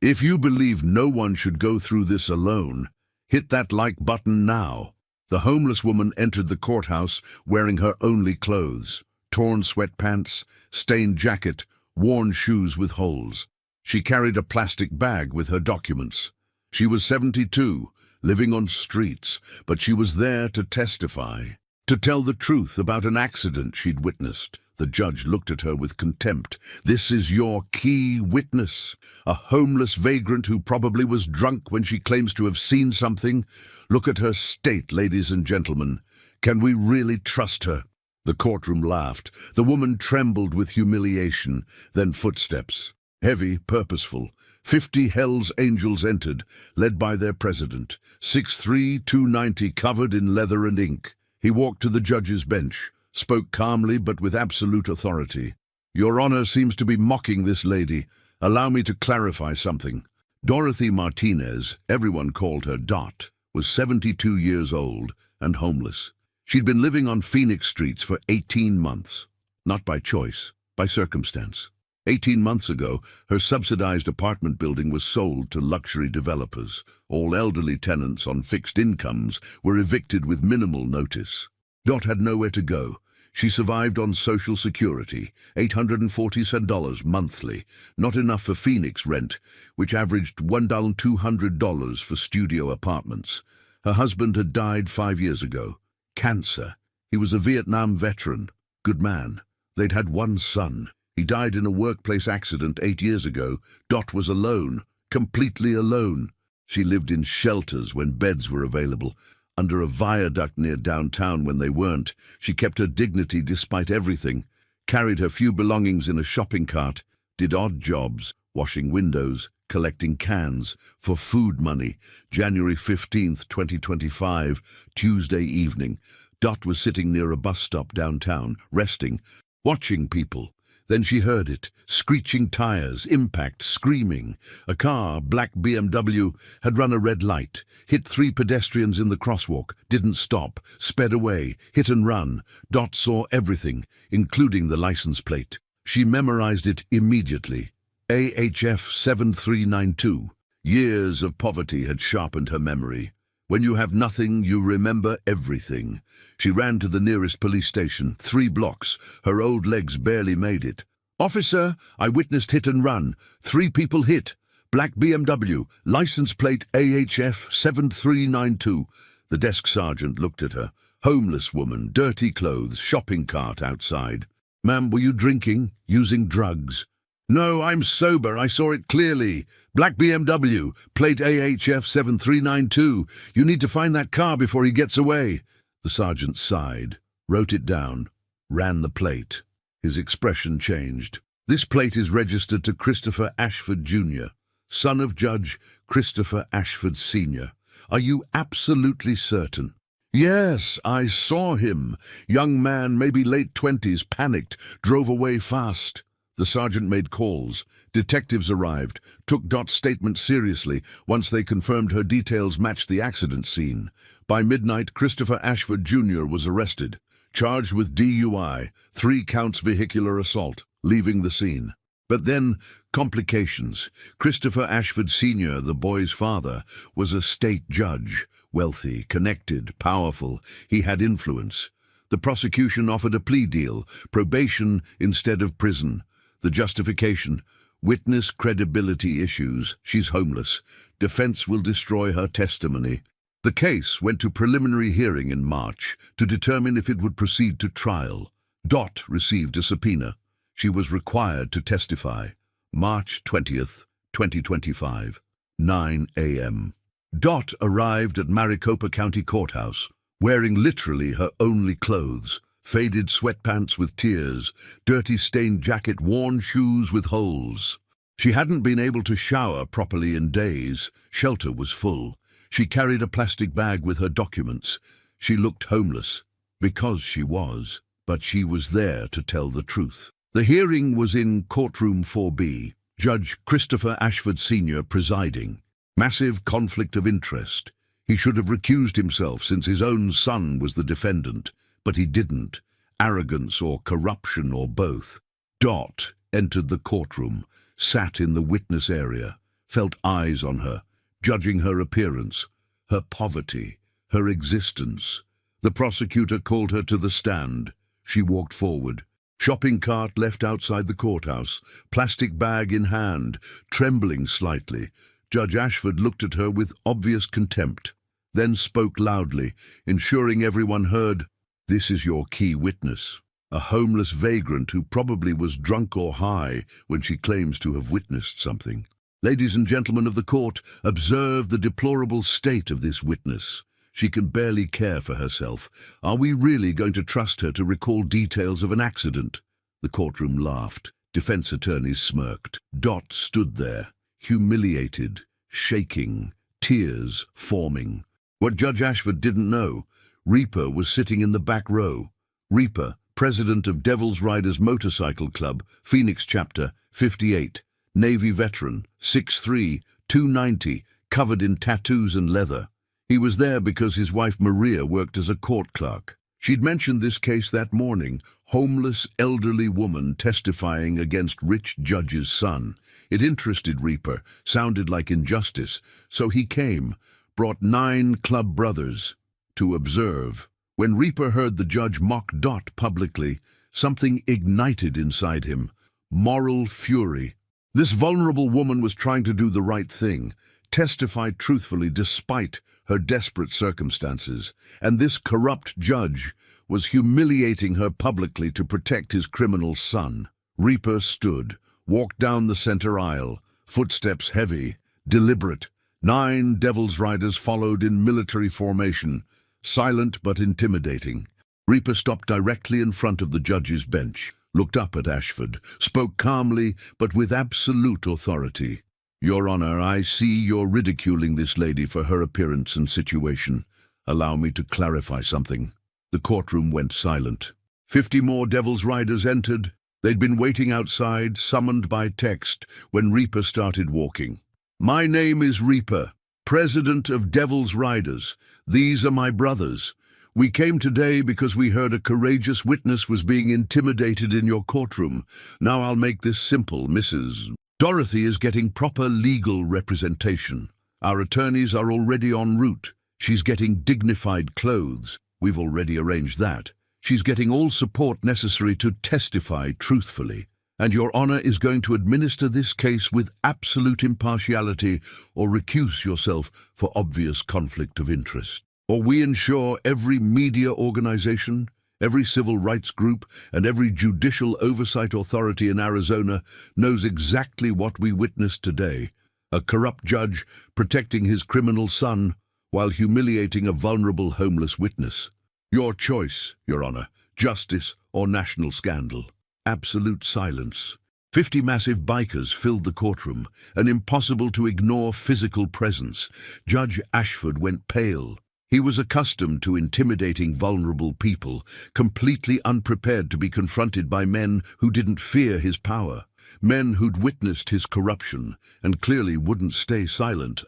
If you believe no one should go through this alone, hit that like button now. The homeless woman entered the courthouse wearing her only clothes: torn sweatpants, stained jacket, worn shoes with holes. She carried a plastic bag with her documents. She was 72, living on streets, but she was there to testify, to tell the truth about an accident she'd witnessed. The judge looked at her with contempt. This is your key witness, a homeless vagrant who probably was drunk when she claims to have seen something. Look at her state, ladies and gentlemen. Can we really trust her? The courtroom laughed. The woman trembled with humiliation, then footsteps. Heavy, purposeful. 50 Hell's Angels entered, led by their president, 6'3", 290, covered in leather and ink. He walked to the judge's bench, spoke calmly but with absolute authority. Your Honor seems to be mocking this lady. Allow me to clarify something. Dorothy Martinez, everyone called her Dot, was 72 years old and homeless. She'd been living on Phoenix streets for 18 months. Not by choice, by circumstance. 18 months ago, her subsidized apartment building was sold to luxury developers. All elderly tenants on fixed incomes were evicted with minimal notice. Dot had nowhere to go. She survived on Social Security, $847 monthly, not enough for Phoenix rent, which averaged $1,200 for studio apartments. Her husband had died 5 years ago. Cancer. He was a Vietnam veteran. Good man. They'd had one son. He died in a workplace accident 8 years ago. Dot was alone, completely alone. She lived in shelters when beds were available, under a viaduct near downtown when they weren't. She kept her dignity despite everything, carried her few belongings in a shopping cart, did odd jobs, washing windows, collecting cans, for food money. January 15th, 2025, Tuesday evening. Dot was sitting near a bus stop downtown, resting, watching people. Then she heard it, screeching tires, impact, screaming. A car, black BMW, had run a red light, hit 3 pedestrians in the crosswalk, didn't stop, sped away, hit and run. Dot saw everything, including the license plate. She memorized it immediately. AHF 7392. Years of poverty had sharpened her memory. When you have nothing, you remember everything. She ran to the nearest police station, 3 blocks. Her old legs barely made it. Officer, I witnessed hit and run. 3 people hit. Black BMW, license plate AHF 7392. The desk sergeant looked at her. Homeless woman, dirty clothes, shopping cart outside. Ma'am, were you drinking, using drugs? No, I'm sober. I saw it clearly. Black BMW, plate AHF 7392. You need to find that car before he gets away. The sergeant sighed, wrote it down, ran the plate. His expression changed. This plate is registered to Christopher Ashford Jr., son of Judge Christopher Ashford Sr. Are you absolutely certain? Yes, I saw him. Young man, maybe late 20s, panicked, drove away fast. The sergeant made calls. Detectives arrived, took Dot's statement seriously once they confirmed her details matched the accident scene. By midnight, Christopher Ashford Jr. was arrested, charged with DUI, 3 counts vehicular assault, leaving the scene. But then, complications. Christopher Ashford Sr., the boy's father, was a state judge, wealthy, connected, powerful. He had influence. The prosecution offered a plea deal, probation instead of prison. The justification: witness credibility issues. She's homeless. Defense will destroy her testimony. The case went to preliminary hearing in March to determine if it would proceed to trial. Dot received a subpoena. She was required to testify. March 20th, 2025, 9 a.m. Dot arrived at Maricopa County Courthouse, wearing literally her only clothes. Faded sweatpants with tears, dirty stained jacket, worn shoes with holes. She hadn't been able to shower properly in days. Shelter was full. She carried a plastic bag with her documents. She looked homeless, because she was, but she was there to tell the truth. The hearing was in Courtroom 4B, Judge Christopher Ashford Sr. presiding. Massive conflict of interest. He should have recused himself since his own son was the defendant. But he didn't. Arrogance or corruption or both. Dot entered the courtroom, sat in the witness area, felt eyes on her, judging her appearance, her poverty, her existence. The prosecutor called her to the stand. She walked forward. Shopping cart left outside the courthouse, plastic bag in hand, trembling slightly. Judge Ashford looked at her with obvious contempt, then spoke loudly, ensuring everyone heard, "This is your key witness, a homeless vagrant who probably was drunk or high when she claims to have witnessed something. Ladies and gentlemen of the court, observe the deplorable state of this witness. She can barely care for herself. Are we really going to trust her to recall details of an accident?" The courtroom laughed. Defense attorneys smirked. Dot stood there, humiliated, shaking, tears forming. What Judge Ashford didn't know, Reaper was sitting in the back row. Reaper, president of Devil's Riders Motorcycle Club, Phoenix Chapter, 58, Navy veteran, 6'3", 290, covered in tattoos and leather. He was there because his wife Maria worked as a court clerk. She'd mentioned this case that morning, homeless elderly woman testifying against rich judge's son. It interested Reaper, sounded like injustice, so he came, brought 9 club brothers to observe. When Reaper heard the judge mock Dot publicly, something ignited inside him, moral fury. This vulnerable woman was trying to do the right thing, testify truthfully despite her desperate circumstances, and this corrupt judge was humiliating her publicly to protect his criminal son. Reaper stood, walked down the center aisle, footsteps heavy, deliberate. 9 Devil's Riders followed in military formation, silent but intimidating. Reaper stopped directly in front of the judge's bench, looked up at Ashford, spoke calmly but with absolute authority. "Your Honor, I see you're ridiculing this lady for her appearance and situation. Allow me to clarify something." The courtroom went silent. 50 more Devil's Riders entered. They'd been waiting outside, summoned by text, when Reaper started walking. "My name is Reaper, president of Devil's Riders. These are my brothers. We came today because we heard a courageous witness was being intimidated in your courtroom. Now I'll make this simple, Mrs. Dorothy is getting proper legal representation. Our attorneys are already en route. She's getting dignified clothes. We've already arranged that. She's getting all support necessary to testify truthfully. And Your Honor is going to administer this case with absolute impartiality or recuse yourself for obvious conflict of interest. Or we ensure every media organization, every civil rights group, and every judicial oversight authority in Arizona knows exactly what we witnessed today. A corrupt judge protecting his criminal son while humiliating a vulnerable homeless witness. Your choice, Your Honor, justice or national scandal." Absolute silence. 50 massive bikers filled the courtroom, an impossible-to-ignore physical presence. Judge Ashford went pale. He was accustomed to intimidating vulnerable people, completely unprepared to be confronted by men who didn't fear his power, men who'd witnessed his corruption and clearly wouldn't stay silent.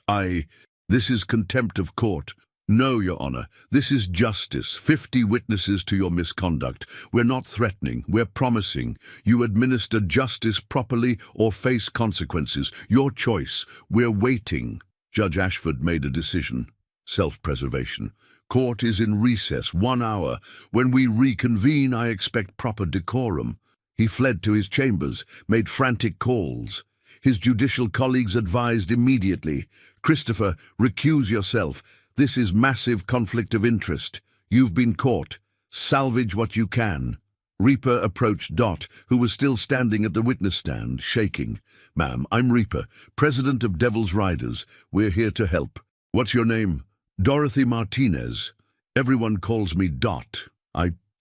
This is contempt of court. No, Your Honor, this is justice. 50 witnesses to your misconduct. We're not threatening, we're promising. You administer justice properly or face consequences. Your choice. We're waiting. Judge Ashford made a decision. Self-preservation. Court is in recess, 1 hour. When we reconvene, I expect proper decorum. He fled to his chambers, made frantic calls. His judicial colleagues advised immediately, "Christopher, recuse yourself. This is massive conflict of interest. You've been caught. Salvage what you can." Reaper approached Dot, who was still standing at the witness stand, shaking. "Ma'am, I'm Reaper, president of Devil's Riders. We're here to help." "What's your name?" "Dorothy Martinez. Everyone calls me Dot."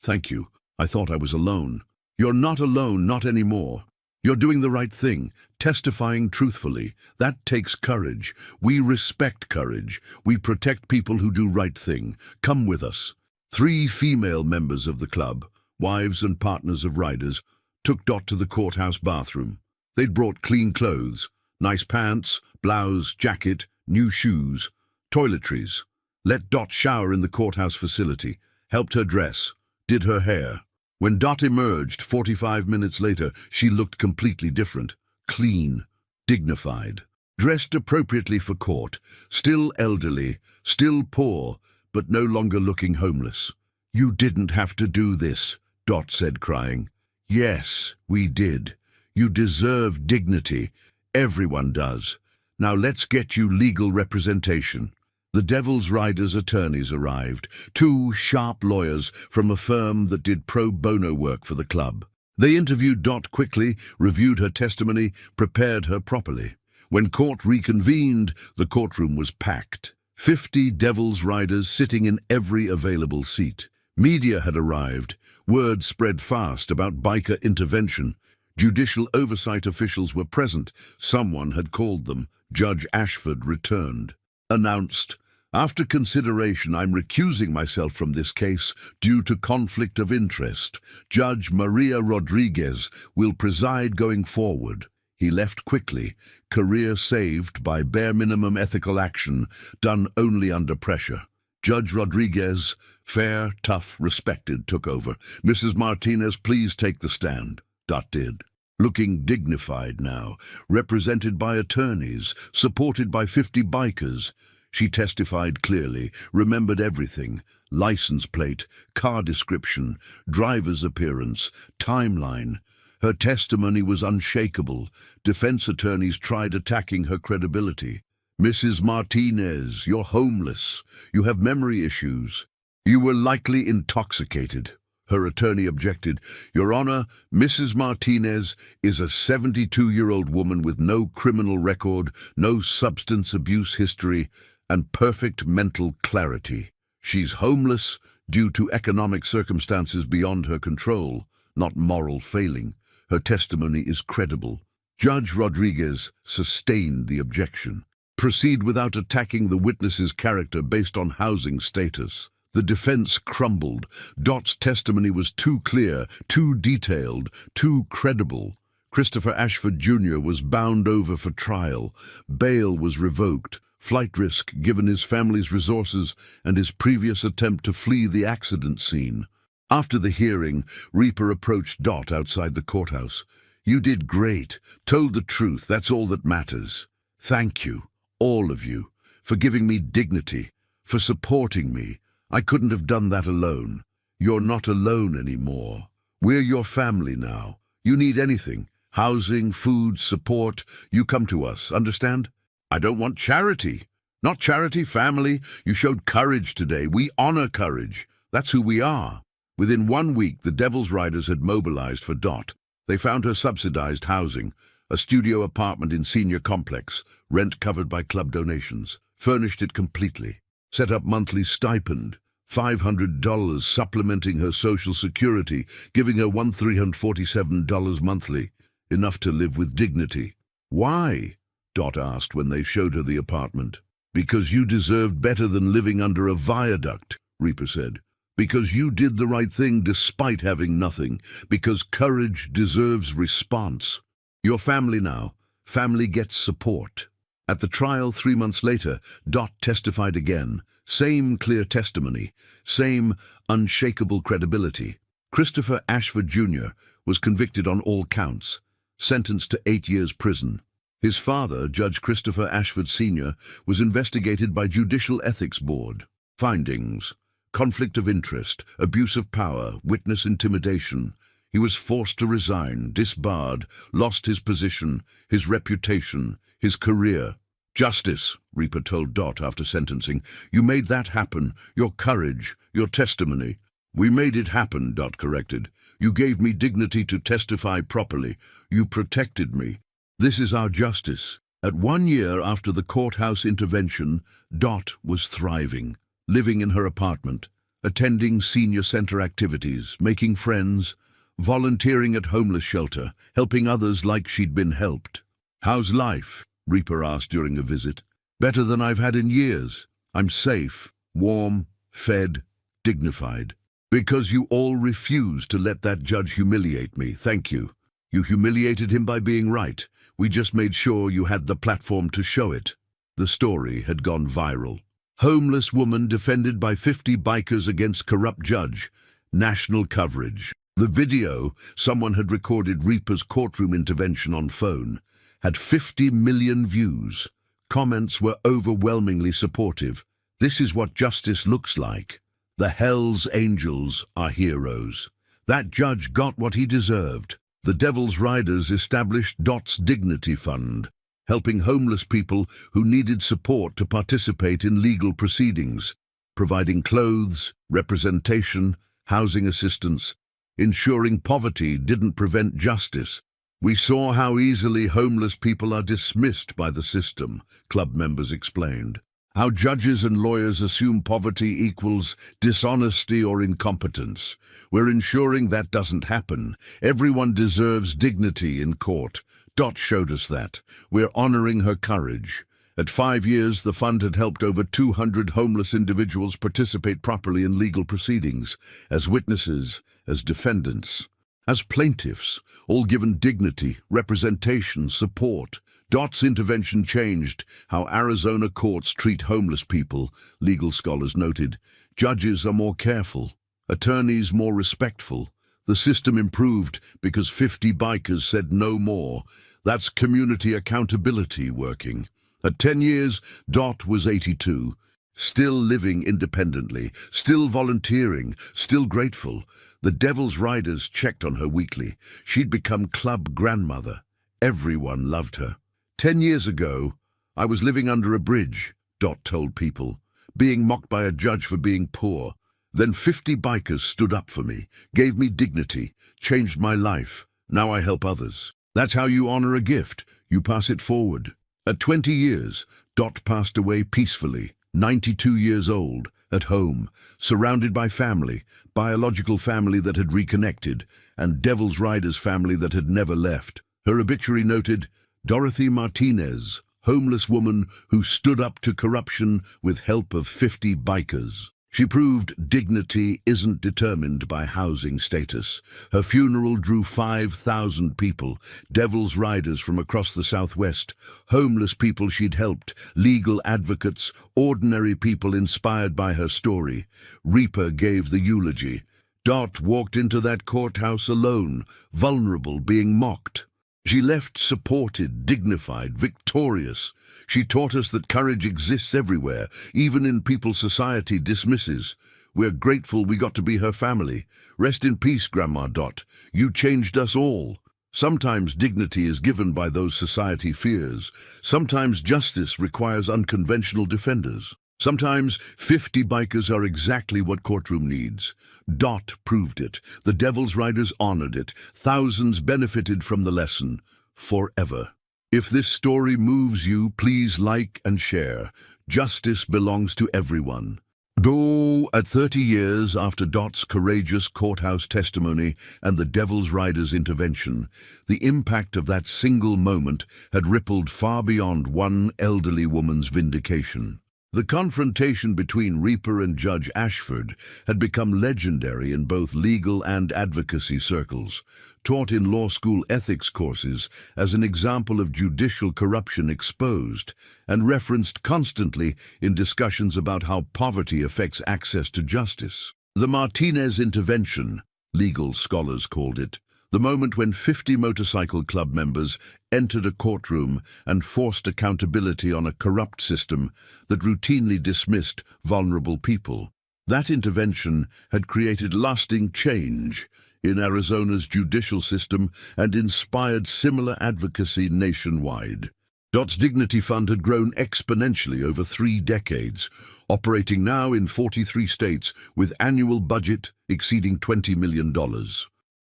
Thank you. I thought I was alone." "You're not alone, not anymore. You're doing the right thing, testifying truthfully. That takes courage. We respect courage. We protect people who do right thing. Come with us." 3 female members of the club, wives and partners of riders, took Dot to the courthouse bathroom. They'd brought clean clothes, nice pants, blouse, jacket, new shoes, toiletries. Let Dot shower in the courthouse facility, helped her dress, did her hair. When Dot emerged 45 minutes later, she looked completely different, clean, dignified. dressed appropriately for court, still elderly, still poor, but no longer looking homeless. "You didn't have to do this," Dot said, crying. "Yes, we did. You deserve dignity. Everyone does. Now let's get you legal representation." The Devil's Riders attorneys arrived, two sharp lawyers from a firm that did pro bono work for the club. They interviewed Dot quickly, reviewed her testimony, prepared her properly. When court reconvened, the courtroom was packed. 50 Devil's Riders sitting in every available seat. Media had arrived. Word spread fast about biker intervention. Judicial oversight officials were present. Someone had called them. Judge Ashford returned. Announced, "After consideration, I'm recusing myself from this case due to conflict of interest. Judge Maria Rodriguez will preside going forward." He left quickly, career saved by bare minimum ethical action, done only under pressure. Judge Rodriguez, fair, tough, respected, took over. "Mrs. Martinez, please take the stand." Dot did. Looking dignified now, represented by attorneys, supported by 50 bikers. She testified clearly, remembered everything: license plate, car description, driver's appearance, timeline. Her testimony was unshakable. Defense attorneys tried attacking her credibility. "Mrs. Martinez, you're homeless. You have memory issues. You were likely intoxicated." Her attorney objected. "Your Honor, Mrs. Martinez is a 72-year-old woman with no criminal record, no substance abuse history, and perfect mental clarity. She's homeless due to economic circumstances beyond her control, not moral failing. Her testimony is credible." Judge Rodriguez sustained the objection. "Proceed without attacking the witness's character based on housing status." The defense crumbled. Dot's testimony was too clear, too detailed, too credible. Christopher Ashford Jr. was bound over for trial. Bail was revoked. Flight risk given his family's resources and his previous attempt to flee the accident scene. After the hearing, Reaper approached Dot outside the courthouse. "You did great. Told the truth. That's all that matters. Thank you, all of you, for giving me dignity, for supporting me. I couldn't have done that alone. You're not alone anymore. We're your family now. You need anything, housing, food, support, you come to us, understand? I don't want charity. Not charity, family. You showed courage today. We honor courage. That's who we are." Within 1 week, the Devil's Riders had mobilized for Dot. They found her subsidized housing, a studio apartment in Senior Complex, rent covered by club donations, furnished it completely, set up monthly stipend, $500 supplementing her Social Security, giving her $1,347 monthly, enough to live with dignity. "Why?" Dot asked when they showed her the apartment. "Because you deserved better than living under a viaduct," Reaper said. "Because you did the right thing despite having nothing. Because courage deserves response. Your family now. Family gets support." At the trial 3 months later, Dot testified again. Same clear testimony, same unshakable credibility. Christopher Ashford Jr. was convicted on all counts, sentenced to 8 years prison. His father, Judge Christopher Ashford Sr., was investigated by Judicial Ethics Board. Findings: conflict of interest, abuse of power, witness intimidation. He was forced to resign, disbarred, lost his position, his reputation, his career. "Justice," Reaper told Dot after sentencing. "You made that happen. Your courage, your testimony." "We made it happen," Dot corrected. "You gave me dignity to testify properly. You protected me. This is our justice." At 1 year after the courthouse intervention, Dot was thriving, living in her apartment, attending senior center activities, making friends, volunteering at homeless shelter, helping others like she'd been helped. "How's life?" Reaper asked during a visit. "Better than I've had in years. I'm safe, warm, fed, dignified." "Because you all refused to let that judge humiliate me, thank you. You humiliated him by being right. We just made sure you had the platform to show it." The story had gone viral. Homeless woman defended by 50 bikers against corrupt judge. National coverage. The video, someone had recorded Reaper's courtroom intervention on phone. had 50 million views. Comments were overwhelmingly supportive. This is what justice looks like. The Hell's Angels are heroes. That judge got what he deserved. The Devil's Riders established Dot's Dignity Fund, helping homeless people who needed support to participate in legal proceedings, providing clothes, representation, housing assistance, ensuring poverty didn't prevent justice. We saw how easily homeless people are dismissed by the system, club members explained. How judges and lawyers assume poverty equals dishonesty or incompetence. We're ensuring that doesn't happen. Everyone deserves dignity in court. Dot showed us that. We're honoring her courage. At 5 years, the fund had helped over 200 homeless individuals participate properly in legal proceedings, as witnesses, as defendants, as plaintiffs, all given dignity, representation, support. Dot's intervention changed how Arizona courts treat homeless people, legal scholars noted. Judges are more careful, attorneys more respectful. The system improved because 50 bikers said no more. That's community accountability working. At 10 years, Dot was 82, still living independently, still volunteering, still grateful. The Devil's Riders checked on her weekly. She'd become club grandmother. Everyone loved her. 10 years ago, I was living under a bridge, Dot told people, being mocked by a judge for being poor. Then 50 bikers stood up for me, gave me dignity, changed my life. Now I help others. That's how you honor a gift. You pass it forward. At 20 years, Dot passed away peacefully, 92 years old, at home, surrounded by family, biological family that had reconnected, and Devil's Riders family that had never left. Her obituary noted, Dorothy Martinez, homeless woman who stood up to corruption with help of 50 bikers. She proved dignity isn't determined by housing status. Her funeral drew 5,000 people, Devil's Riders from across the Southwest, homeless people she'd helped, legal advocates, ordinary people inspired by her story. Reaper gave the eulogy. Dot walked into that courthouse alone, vulnerable, being mocked. She left supported, dignified, victorious. She taught us that courage exists everywhere, even in people society dismisses. We're grateful we got to be her family. Rest in peace, Grandma Dot. You changed us all. Sometimes dignity is given by those society fears. Sometimes justice requires unconventional defenders. Sometimes 50 bikers are exactly what Courtroom needs. Dot proved it. The Devil's Riders honored it. Thousands benefited from the lesson. Forever. If this story moves you, please like and share. Justice belongs to everyone. Though at 30 years after Dot's courageous courthouse testimony and the Devil's Riders' intervention, the impact of that single moment had rippled far beyond one elderly woman's vindication. The confrontation between Reaper and Judge Ashford had become legendary in both legal and advocacy circles, taught in law school ethics courses as an example of judicial corruption exposed, and referenced constantly in discussions about how poverty affects access to justice. The Martinez intervention, legal scholars called it, the moment when 50 motorcycle club members entered a courtroom and forced accountability on a corrupt system that routinely dismissed vulnerable people. That intervention had created lasting change in Arizona's judicial system and inspired similar advocacy nationwide. Dot's Dignity Fund had grown exponentially over 3 decades, operating now in 43 states with annual budget exceeding $20 million.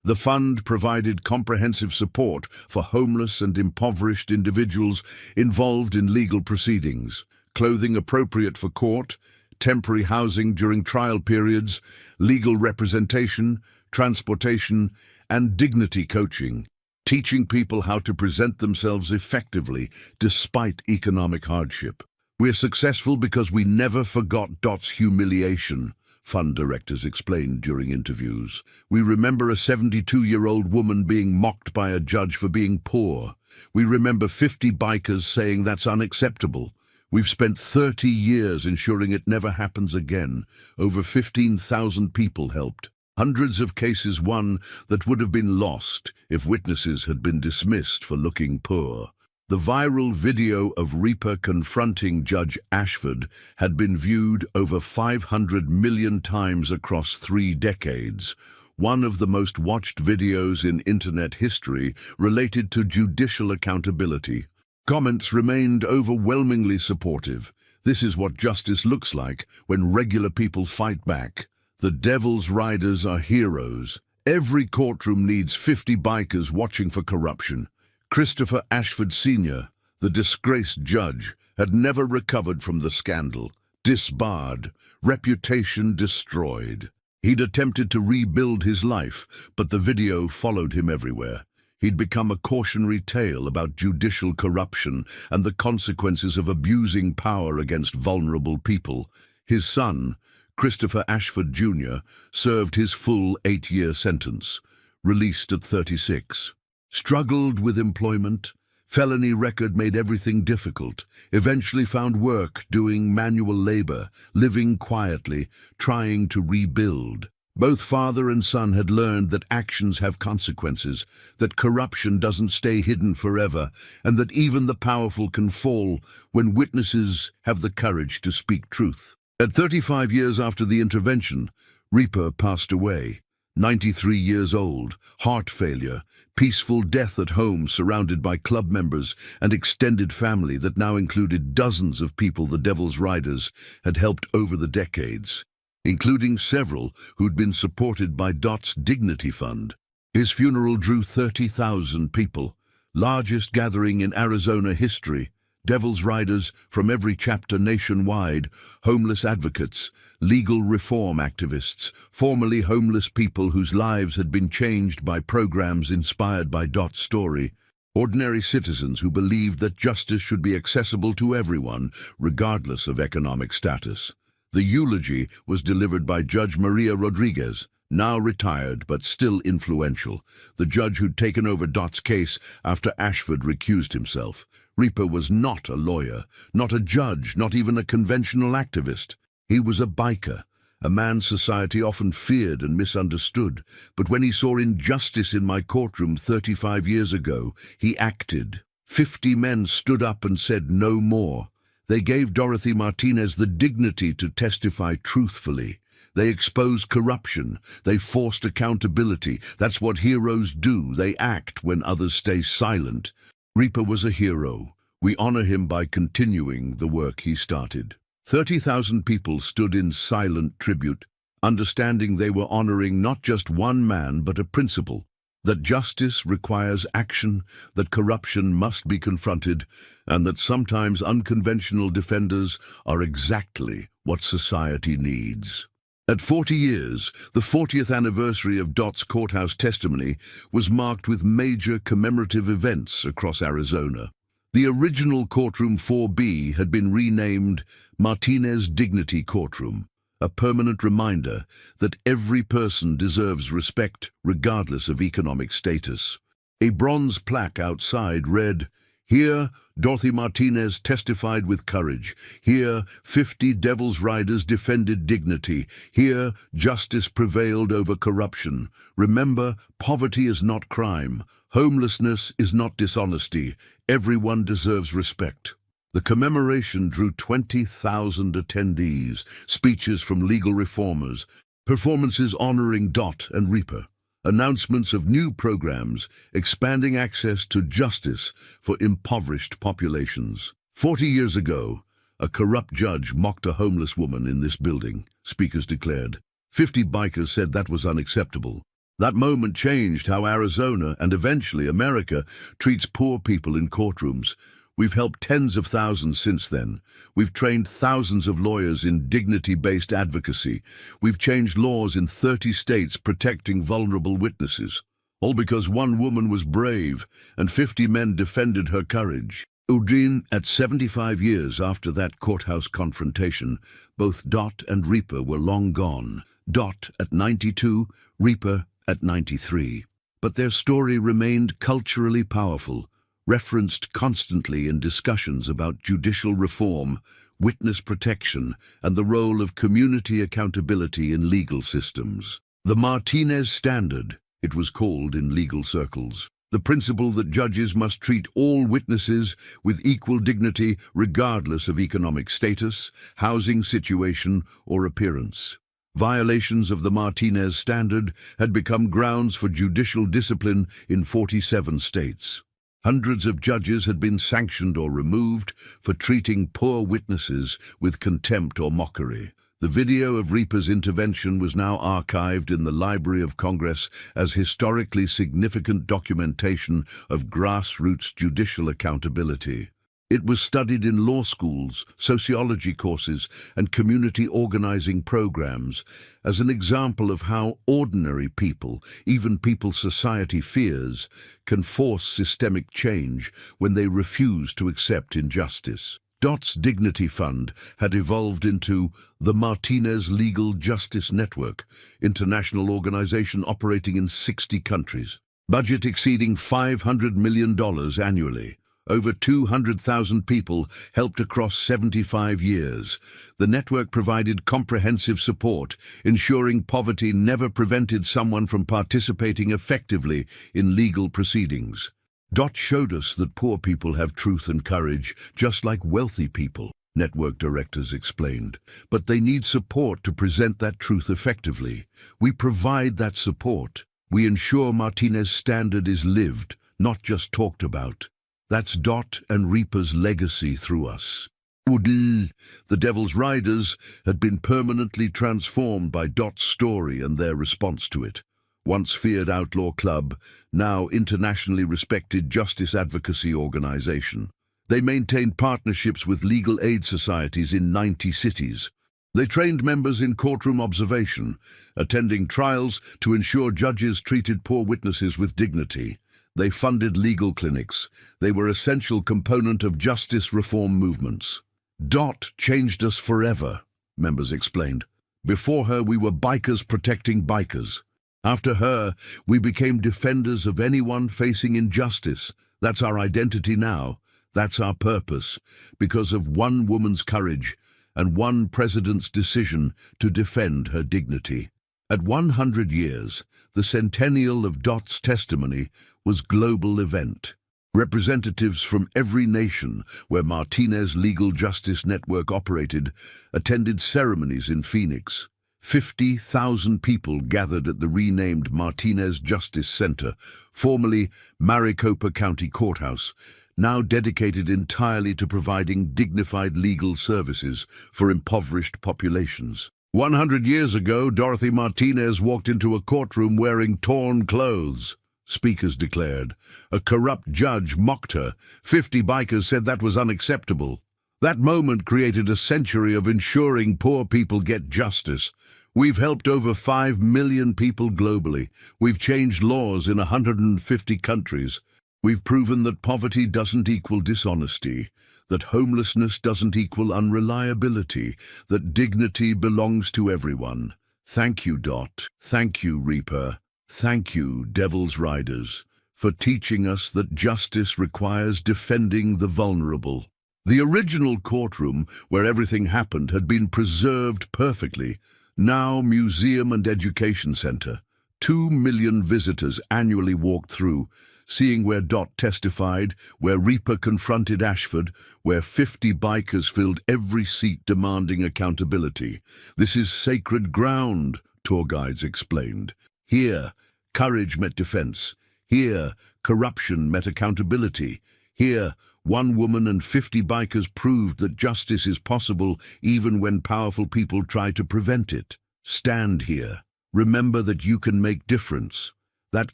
The fund provided comprehensive support for homeless and impoverished individuals involved in legal proceedings, clothing appropriate for court, temporary housing during trial periods, legal representation, transportation, and dignity coaching, teaching people how to present themselves effectively despite economic hardship. We're successful because we never forgot Dot's humiliation, fund directors explained during interviews. We remember a 72-year-old woman being mocked by a judge for being poor. We remember 50 bikers saying that's unacceptable. We've spent 30 years ensuring it never happens again. Over 15,000 people helped. Hundreds of cases won that would have been lost if witnesses had been dismissed for looking poor. The viral video of Reaper confronting Judge Ashford had been viewed over 500 million times across 3 decades, one of the most watched videos in internet history related to judicial accountability. Comments remained overwhelmingly supportive. This is what justice looks like when regular people fight back. The devil's riders are heroes. Every courtroom needs 50 bikers watching for corruption. Christopher Ashford Sr., the disgraced judge, had never recovered from the scandal. Disbarred, reputation destroyed. He'd attempted to rebuild his life, but the video followed him everywhere. He'd become a cautionary tale about judicial corruption and the consequences of abusing power against vulnerable people. His son, Christopher Ashford Jr., served his full 8-year sentence, released at 36. Struggled with employment, felony record made everything difficult, eventually found work doing manual labor, living quietly, trying to rebuild. Both father and son had learned that actions have consequences, that corruption doesn't stay hidden forever, and that even the powerful can fall when witnesses have the courage to speak truth. At 35 years after the intervention, Reaper passed away. 93 years old, heart failure, peaceful death at home surrounded by club members and extended family that now included dozens of people the Devil's Riders had helped over the decades, including several who'd been supported by Dot's Dignity Fund. His funeral drew 30,000 people, largest gathering in Arizona history. Devil's Riders from every chapter nationwide, homeless advocates, legal reform activists, formerly homeless people whose lives had been changed by programs inspired by Dot's story, ordinary citizens who believed that justice should be accessible to everyone, regardless of economic status. The eulogy was delivered by Judge Maria Rodriguez, now retired but still influential, the judge who'd taken over Dot's case after Ashford recused himself. Reaper was not a lawyer, not a judge, not even a conventional activist. He was a biker, a man society often feared and misunderstood. But when he saw injustice in my courtroom 35 years ago, he acted. 50 men stood up and said no more. They gave Dorothy Martinez the dignity to testify truthfully. They exposed corruption. They forced accountability. That's what heroes do. They act when others stay silent. Reaper was a hero. We honor him by continuing the work he started. 30,000 people stood in silent tribute, understanding they were honoring not just one man but a principle, that justice requires action, that corruption must be confronted, and that sometimes unconventional defenders are exactly what society needs. At 40 years, the 40th anniversary of Dot's courthouse testimony was marked with major commemorative events across Arizona. The original Courtroom 4B had been renamed Martinez Dignity Courtroom, a permanent reminder that every person deserves respect regardless of economic status. A bronze plaque outside read, "Here, Dorothy Martinez testified with courage. Here, 50 Devil's Riders defended dignity. Here, justice prevailed over corruption. Remember, poverty is not crime. Homelessness is not dishonesty. Everyone deserves respect." The commemoration drew 20,000 attendees, speeches from legal reformers, performances honoring Dot and Reaper, announcements of new programs expanding access to justice for impoverished populations. 40 years ago, a corrupt judge mocked a homeless woman in this building, speakers declared. 50 bikers said that was unacceptable. That moment changed how Arizona and eventually America treats poor people in courtrooms. We've helped tens of thousands since then. We've trained thousands of lawyers in dignity-based advocacy. We've changed laws in 30 states protecting vulnerable witnesses. All because one woman was brave and 50 men defended her courage. Udine, at 75 years after that courthouse confrontation, both Dot and Reaper were long gone. Dot at 92, Reaper at 93. But their story remained culturally powerful, referenced constantly in discussions about judicial reform, witness protection, and the role of community accountability in legal systems. The Martinez Standard, it was called in legal circles, The principle that judges must treat all witnesses with equal dignity regardless of economic status, housing situation, or appearance. Violations of the Martinez Standard had become grounds for judicial discipline in 47 states. Hundreds of judges had been sanctioned or removed for treating poor witnesses with contempt or mockery. The video of Reaper's intervention was now archived in the Library of Congress as historically significant documentation of grassroots judicial accountability. It was studied in law schools, sociology courses, and community organizing programs as an example of how ordinary people, even people society fears, can force systemic change when they refuse to accept injustice. DOT's Dignity Fund had evolved into the Martinez Legal Justice Network, international organization operating in 60 countries. Budget exceeding $500 million annually. Over 200,000 people helped across 75 years. The network provided comprehensive support, ensuring poverty never prevented someone from participating effectively in legal proceedings. DOT showed us that poor people have truth and courage, just like wealthy people, network directors explained. But they need support to present that truth effectively. We provide that support. We ensure Martinez Standard is lived, not just talked about. That's DOT and Reaper's legacy through us. The Devil's Riders had been permanently transformed by DOT's story and their response to it. Once feared outlaw club, now internationally respected justice advocacy organization. They maintained partnerships with legal aid societies in 90 cities. They trained members in courtroom observation, attending trials to ensure judges treated poor witnesses with dignity. They funded legal clinics. They were an essential component of justice reform movements. DOT changed us forever, members explained. Before her, we were bikers protecting bikers. After her, we became defenders of anyone facing injustice. That's our identity now. That's our purpose, because of one woman's courage and one president's decision to defend her dignity. At 100 years, the centennial of DOT's testimony was a global event. Representatives from every nation where Martinez Legal Justice Network operated attended ceremonies in Phoenix. 50,000 people gathered at the renamed Martinez Justice Center, formerly Maricopa County Courthouse, now dedicated entirely to providing dignified legal services for impoverished populations. 100 years ago, Dorothy Martinez walked into a courtroom wearing torn clothes, speakers declared. A corrupt judge mocked her. 50 bikers said that was unacceptable. That moment created a century of ensuring poor people get justice. We've helped over 5 million people globally. We've changed laws in 150 countries. We've proven that poverty doesn't equal dishonesty, that homelessness doesn't equal unreliability, that dignity belongs to everyone. Thank you, DOT. Thank you, Reaper. Thank you, Devil's Riders, for teaching us that justice requires defending the vulnerable. The original courtroom, where everything happened, had been preserved perfectly. Now museum and education center. 2 million visitors annually walked through, seeing where DOT testified, where Reaper confronted Ashford, where 50 bikers filled every seat demanding accountability. This is sacred ground, tour guides explained. Here, courage met defense. Here, corruption met accountability. Here, one woman and 50 bikers proved that justice is possible even when powerful people try to prevent it. Stand here. Remember that you can make difference. That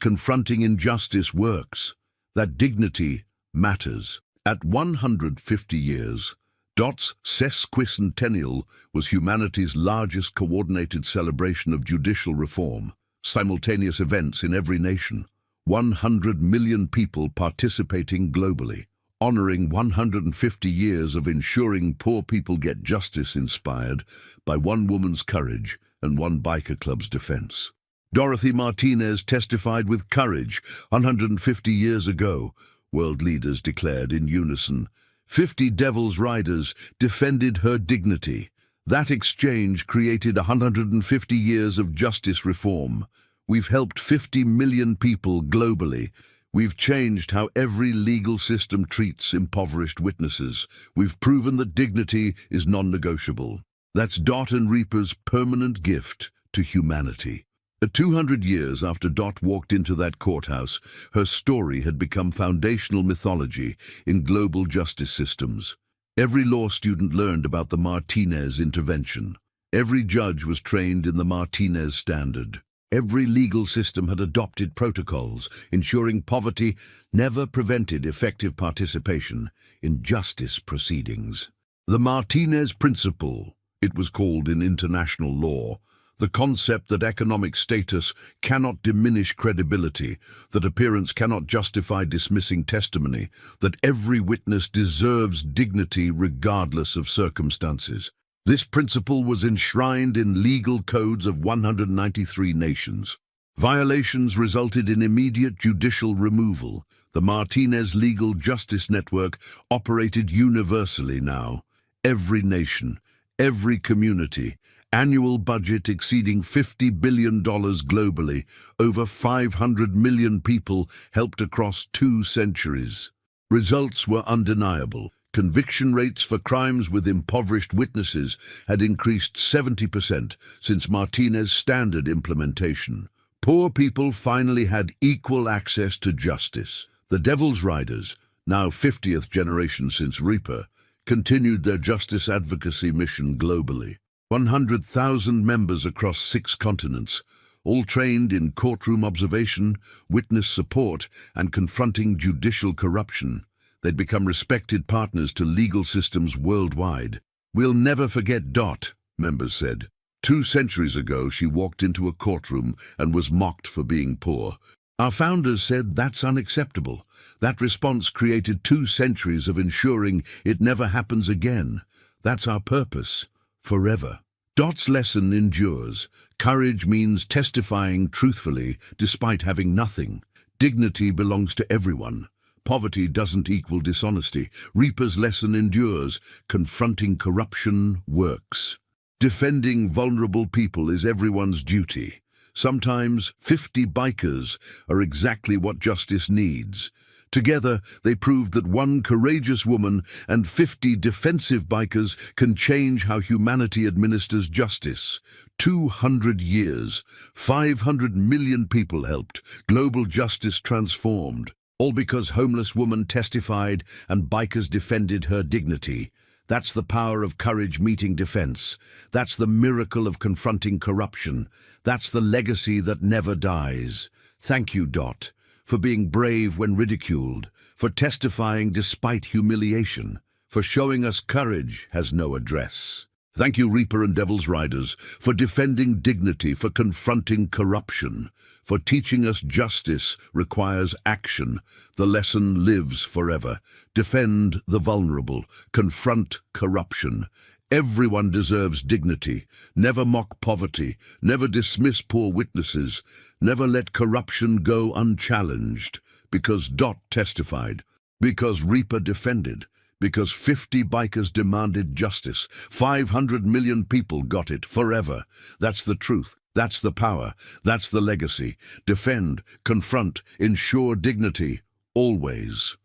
confronting injustice works. That dignity matters. At 150 years, DOT's sesquicentennial was humanity's largest coordinated celebration of judicial reform. Simultaneous events in every nation. 100 million people participating globally. Honoring 150 years of ensuring poor people get justice inspired by one woman's courage and one biker club's defense. Dorothy Martinez testified with courage 150 years ago, world leaders declared in unison. 50 Devil's Riders defended her dignity. That exchange created 150 years of justice reform. We've helped 50 million people globally. We've changed how every legal system treats impoverished witnesses. We've proven that dignity is non-negotiable. That's Dot and Reaper's permanent gift to humanity. 200 years after Dot walked into that courthouse, her story had become foundational mythology in global justice systems. Every law student learned about the Martinez intervention. Every judge was trained in the Martinez standard. Every legal system had adopted protocols, ensuring poverty never prevented effective participation in justice proceedings. The Martinez Principle, it was called in international law, the concept that economic status cannot diminish credibility, that appearance cannot justify dismissing testimony, that every witness deserves dignity regardless of circumstances. This principle was enshrined in legal codes of 193 nations. Violations resulted in immediate judicial removal. The Martinez Legal Justice Network operated universally now. Every nation, every community, annual budget exceeding $50 billion globally, over 500 million people helped across 2 centuries. Results were undeniable. Conviction rates for crimes with impoverished witnesses had increased 70% since Martinez standard implementation. Poor people finally had equal access to justice. The Devil's Riders, now 50th generation since Reaper, continued their justice advocacy mission globally. 100,000 members across 6 continents, all trained in courtroom observation, witness support, and confronting judicial corruption. They'd become respected partners to legal systems worldwide. "We'll never forget Dot," members said. 2 centuries ago, she walked into a courtroom and was mocked for being poor. Our founders said that's unacceptable. That response created 2 centuries of ensuring it never happens again. That's our purpose, forever. Dot's lesson endures. Courage means testifying truthfully despite having nothing. Dignity belongs to everyone. Poverty doesn't equal dishonesty. Reaper's lesson endures. Confronting corruption works. Defending vulnerable people is everyone's duty. Sometimes 50 bikers are exactly what justice needs. Together, they proved that 1 courageous woman and 50 defensive bikers can change how humanity administers justice. 200 years, 500 million people helped, global justice transformed. All because homeless woman testified and bikers defended her dignity. That's the power of courage meeting defense. That's the miracle of confronting corruption. That's the legacy that never dies. Thank you, Dot, for being brave when ridiculed, for testifying despite humiliation, for showing us courage has no address. Thank you, Reaper and Devil's Riders, for defending dignity, for confronting corruption, for teaching us justice requires action. The lesson lives forever. Defend the vulnerable. Confront corruption. Everyone deserves dignity. Never mock poverty. Never dismiss poor witnesses. Never let corruption go unchallenged. Because Dot testified. Because Reaper defended. Because 50 bikers demanded justice. 500 million people got it forever. That's the truth. That's the power. That's the legacy. Defend, confront, ensure dignity. Always.